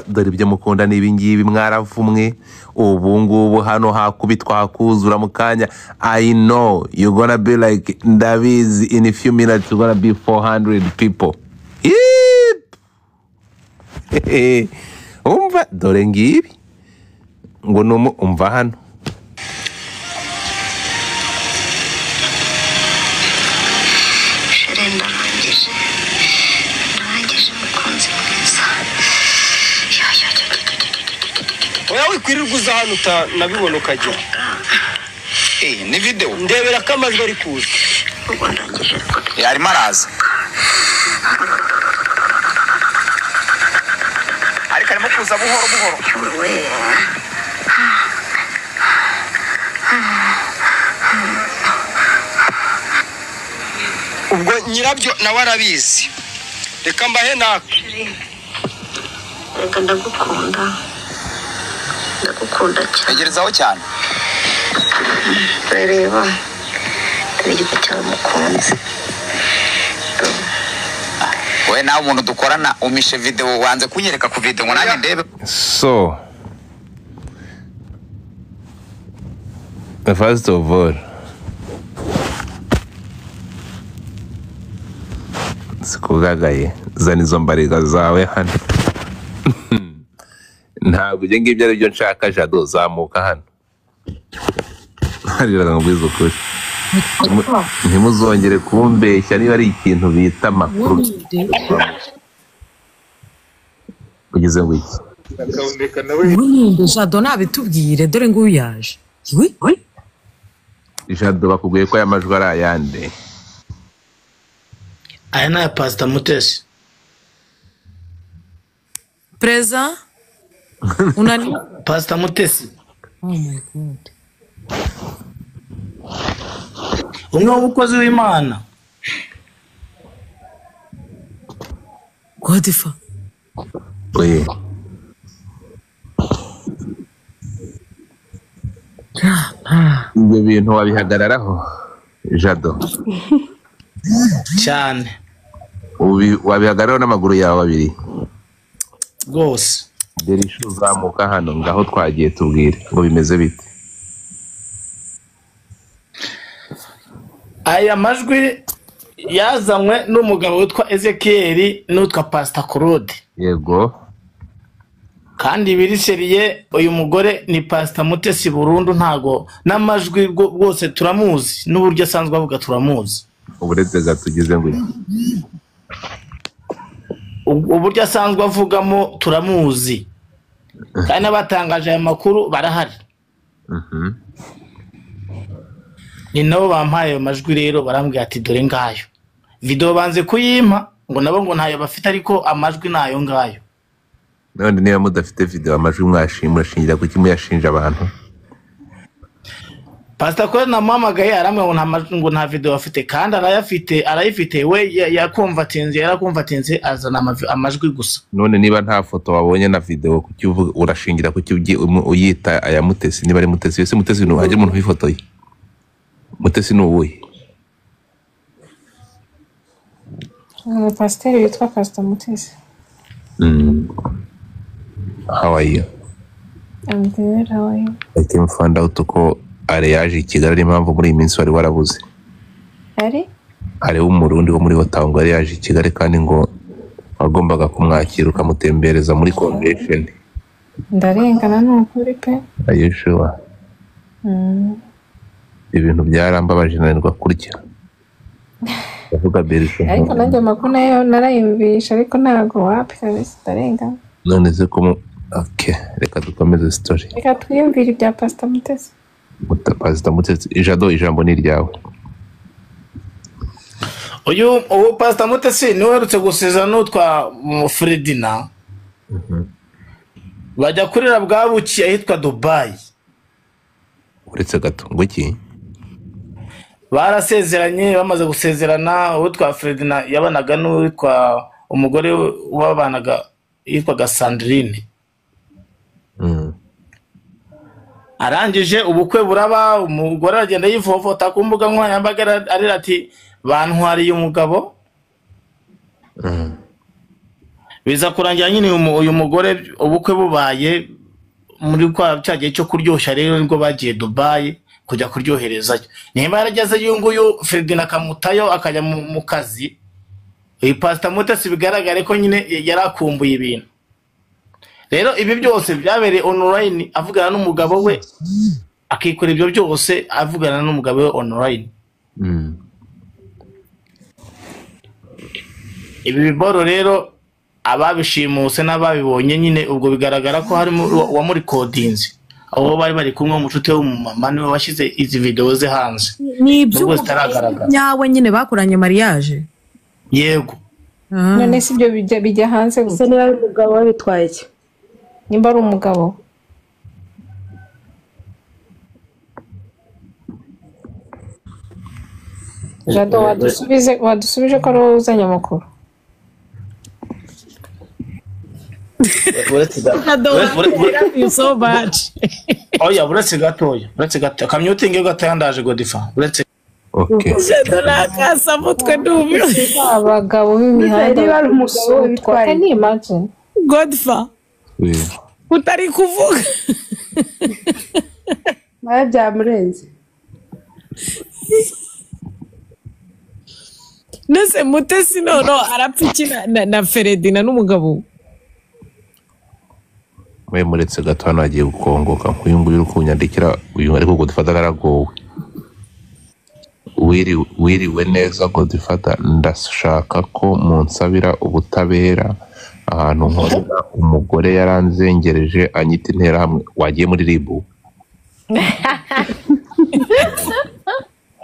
dore ibyo mukunda ni ibingibi mwaravumwe ubu ngubu hano hakubitwa hakuzura mu kanya. I know you're gonna be like ndabizi in a few minutes you're gonna be 400 people. Umva dore ngibi ngo numu umva hano. Oya kwirirwa uza hano nabibona ukajya. Ni video. Ndebera kamajwi ari kuza. Yari maraza. Ariko arimo kuza buhoro buhoro. Ubwo nyirabyo nawe arabizi. Reka mbahe naka. Reka ndagukunda cyane. Egerezaho cyane. Reba tubigiko cyawe mukunzi. We nawe umuntu dukorana umishe video wanze kunyereka ku video ngo nanjye ndebe. So first of all, sikugagaye zana izo mbariga zawe hano. Ntabwo ibyo ngibyo ari byo nshaka. Jado zamuka hano. Harira ngubwiza ukuri. Ntimuzongere kumbeshya niba ari ikintu bita makuru. Ugize ngo iki? Winde Jado nabitubwire dore ngo uyaje. Jado bakubwiye ko yamajwi ari ayande. Aya na Pastor Mutesi. Preza? Unani Pastor Mutesi. Oh my God. Umwe w'umukozi w'Imana. Godifa. Oye. Ibyo bintu wabihagararaho Jado. Cyane. Wabihagararaho n'amaguru yawe abiri. Rwose. Derisho zamuka hano ngaho twagiye tubwire ngo bimeze bite. Aya majwi yazanywe n'umugabo witwa Ezekiel n'utwa Pastor Claude. Yego. Kandi biriseriye uyu mugore ni Pastor Mutesi burundu ntago n'amajwi rwose turamuzi n'uburyo asanzwe avuga turamuzi. Uburetse gatugize ngo uburyo asanzwe avugamo turamuzi. Kandi abatangaje aya makuru barahari. Ni nabo bampaye ayo majwi rero barambwira ati dore ngayo. Video banze kuyimpa ngo nabo ngo ntayo bafite ariko amajwi nayo ngayo. None niba mudafite video amajwi mwashingira kuki muyashinja abantu? Pastor Claude namamagaye arambwira ngo nta video afite kandi arayifite we yarakumvatinze azana amajwi gusa. None niba nta foto wabonye na video kuki urashingira kuki uyita aya Mutesi niba ari Mutesi ese Mutesi no haje umuntu wifotoye. Mutesi no uwuhe? Pastor yitwa Pastor Mutesi. How are you? I'm good, how are you? I came find out ko ari yaje Kigali impamvu muri iyi minsi wari warabuze. Ari umurundi wo muri Watango ari yaje Kigali kandi ngo wagombaga kumwakira ukamutembereza muri convention. Ndarengana n'ukuri pe. Are you sure? Ibintu byarambabaje nanirwa kurya. Bavuga Berisho. Ariko nanjye makuru nayo narayumvisha ariko ntago wapi kabisa ndarengana. None se ko okay, reka dukomeze story. Reka twiyumvire ibya Pastor Mutesi. Pastor Mutesi Jado ijambo ni ryawe. Uwo Pastor Mutesi niwe werutse gusezerana n'utwa Fredina. Bajya kurira bwabuki ahitwa Dubai. Uretse gato ngo iki? Barasezeranye bamaze gusezerana utwa Fredina yabanaga n'utwa umugore wabanaga yitwaga Sandrine. arangije ubukwe buraba, umugore aragenda yivovota ku mbuga nkoranyambaga arira ati bantwariye umugabo. Biza kurangira nyine uyu mugore ubukwe bubaye muri kwa cyagiye cyo kuryoshya, rero nibwo bagiye Dubai kujya kuryoherezayo. Nimba yarageze yunguyu Ferdinand Kamutayo akajya mu kazi, uyu Pastor Mutesi bigaragare ko nyine yarakumbuye ibintu. Rero ibi byose byabereye online, avugana n'umugabo we, akikora ibyo byose avugana n'umugabo we online. Ibi biboro rero ababishimuse n'ababibonye nyine ubwo bigaragara ko harimo wamuri codinzi, abo bari kumwe umucuti wo mu mama niwe washize izi video ze hanze. Ni ibyo nyawe nyine bakuranye mariage. Yego. None si byo bijya hanze gusa. Niba ari umugabo wabitwaye iki? Nimba ari umugabo. Jado wadusubije ko ari wowe uzanye amakuru. So much. Oya buretse gatoya, kamyutinge gatoya ndaje Godifa. Buretse Okay. Nakasa mutwe ndubi. Abagabo b'imihanda bari umugabo wabitwaye. Ni imagine. Godfa. Utari kuvuga. Mara byamurenze. Nese Mutesi no arapfiki na Ferdinand n'umugabo. Mwe muretse gato hano agiye gukongoka nk'uyu nguyu uri kunyandikira, uyu ariko Godfather aragowe. Wiriwe neza Godfather, ndashaka ko munsabira ubutabera ahantu nkorera umugore yaranzengereje anyita interahamwe. Wagiye muri ribu?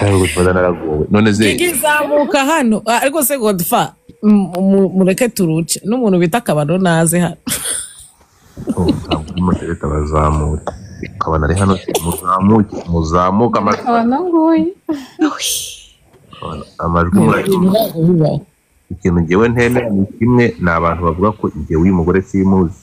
Godfather naragowe. None ze izamuka hano ariko se Godfather mureke turuce n'umuntu bita Kabano naze hano. Umutereta bazamura kabana ari hano muzamuka amajwi murayivuga. Ikintu ngewe ntemera ni kimwe, ni abantu bavuga ko igihe uyu mugore simuzi.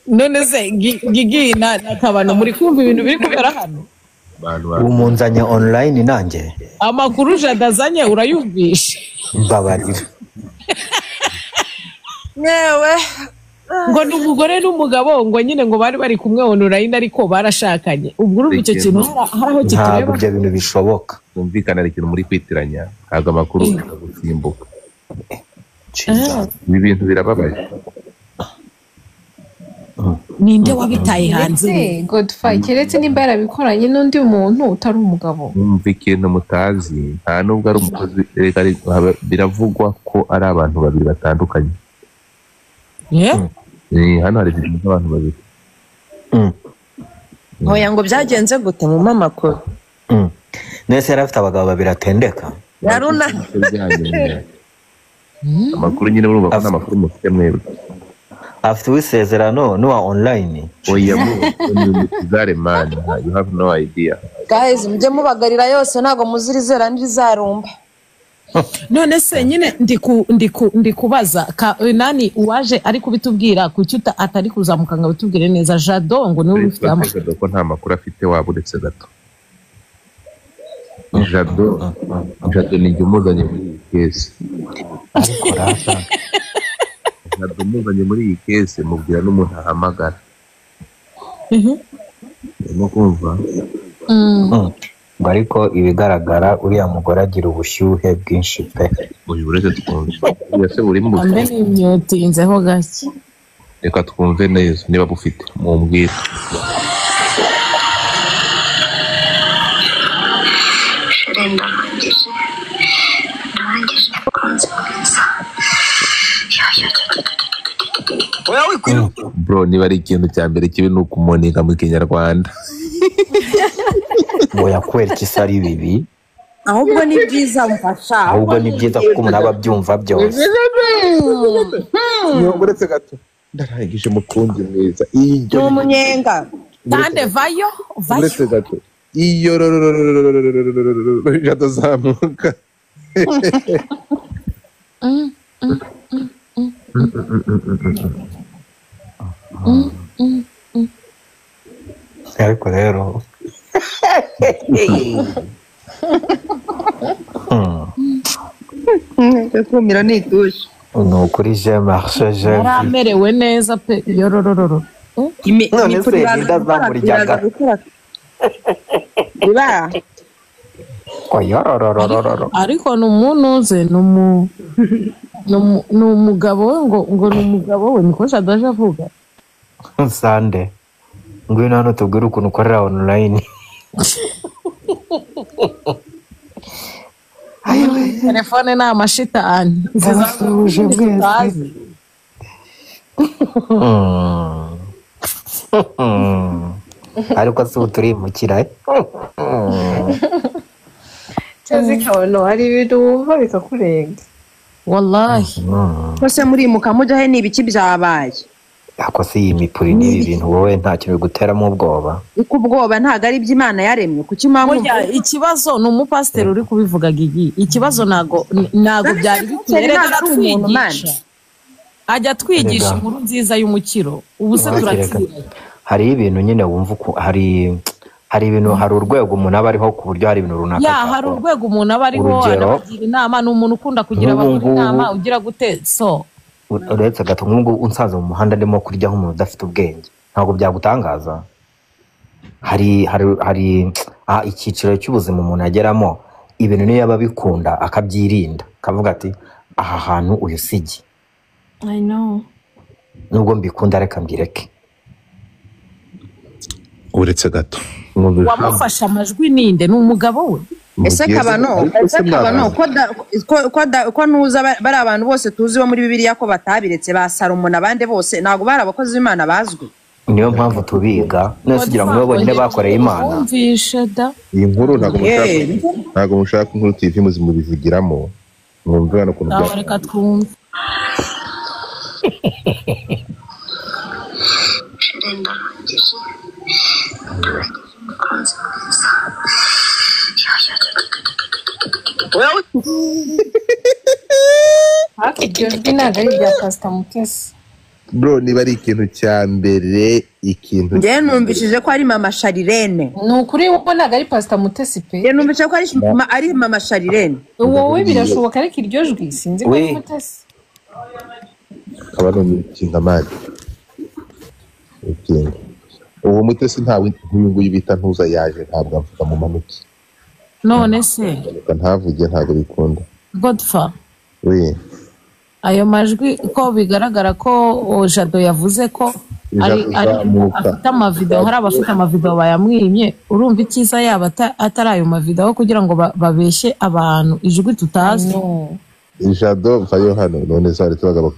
None se Gigi na Kabano muri kumva ibintu biri kubera hano? Umunzanye online nanjye amakuru jadazanye urayumvisha? Mbabarira. Yewe ngo n'umugore n'umugabo ngo nyine ngo bari kumwe online ariko barashakanye. Ubwo urumva icyo kintu haraho kitureba. Ntabwo ibyo bintu bishoboka. Kumvikana ari ikintu muri kwitiranya, ntabwo amakuru gusimbuka. Ibi bintu birababaje. Ninde wabitaye hanze? Godfather keretse nimba yarabikoranye n'undi muntu utari umugabo. Umva ikintu mutazi, nta nubwo ari umukozi, biravugwa ko ari abantu babiri batandukanye. Hano hari ibintu abantu babiri. Oya ngo byagenze gute mu mamakuru? Nese yarafite abagabo babiri atendeka. Yaruna. Amakuru nyine urumva ko amakuru mufite mwebwe. Afite wisezerano n'uwa online. Oya mu kizare man, you have no idea. Guys, mujye mubagarira yose ntago muzirizera n'irizarumba. None se nyine ndikubaza nani uwaje ari kubitubwira kuki atari kuzamuka ngo bitubwire neza? Jado ngo niwe ufite amakuru ko nta makuru afite, waburetse gato. Jado ni umuzanye muri iyi kesi. Jado umuzanye muri iyi kesi mubwira n'umuntu ahamagara. Urimo kumva? Ariko ibigaragara uriya mugore agira ubushyuhe bwinshi pe. Uyu buretse twumva. Yase burimo gusa. Ambe n'imyotinzeho gake. Reka twumve neza niba bufite mumbwira. Bro, niba ari ikintu cya mbere kibi ni ukumunika mu Kinyarwanda. Oya kwera kisari bibi. Ahubwo ni byiza mfasha. Ahubwo ni byiza kuko umuntu aba byumva byose. Uretse gato. Ndarangije mukunzi mwiza. Iyo umunyenga. Tande vayo. Uretse gato. Iyo jadazamuka. ariko rero kumira nituje ni ukuri je marche je yaramerewe neza pe yororororo none se ndazamuryaga biba oyorororororo ariko ni umuntu uze ni umugabo we ngo ni umugabo we niko Jado avuga Sande ngwino hano tubwire ukuntu ukorera online telefone ni amashitani zizasuje mwese ariko si uturimukira cyangwa ikabona hari ibintu wumva bikakurenga wallahi kose murimuka mujya he n'ibiki byabaye ako si iyi mipuri n'ibi bintu wowe nta kintu biguteramo ubwoba uko ubwoba ntabwo ari iby'Imana yaremye kuki ikibazo ni umupasiteri uri kubivuga Gigi ikibazo ntago byari bikwiye atwigisha ajya twigisha inkuru nziza y'umukiro ubu se turakira hari ibintu nyine wumva hari ibintu hari urwego umuntu aba ariho ku buryo hari ibintu runaka hari urwego umuntu aba ariho anabagira inama ni umuntu ukunda kugira abantu inama ugira gute so uretse gato nk'ubwo unsanze mu muhanda ndimo kurya nk'umuntu udafite ubwenge ntabwo byagutangaza hari icyiciro cy'ubuzima umuntu ageramo ibintu niyo yaba bikunda akabyirinda akavuga ati aha hantu uyu sigi I know nubwo mbikunda reka mbireke uretse gato wamufasha amajwi ninde ni umugabo we ese kabano ko nuza bari abantu bose tuzi bo muri Bibiliya ko batabiretse ba Salomo nabande bose ntago bari abakozi b'Imana bazwi niyo mpamvu tubiga nese kugira ngo bonyine bakoreye Imana iyi nkuru ntago mushaka inkuru TV muzima bivugiramo mwumve hano kuntu bya reka twumve iryo jwi ntabwo ari irya Pastor Mutesi bro niba ari ikintu cya mbere ikintu njye numvishije ko ari mama Sharirene ni ukuri uko ntabwo ari Pastor Mutesi pe njye numvishije ko ari mama Sharirene wowe birashoboka ariko iryo jwi sinzi ko ari Mutesi kabano ikintu amani ikintu uwo Mutesi ntawe nk'uyu nguyu bita ntuza yaje ntabwo avuga mu manuki none se ntavuge ntabwo bikunda Godfa oui ayo majwi ko bigaragara ko Jado yavuze ko afite amavideo hari abafite amavideo bayamwimye urumva icyiza yaba atari ayo mavideo kugira ngo babeshye abantu ijwi tutazi Jado vayo hano none zari tubaga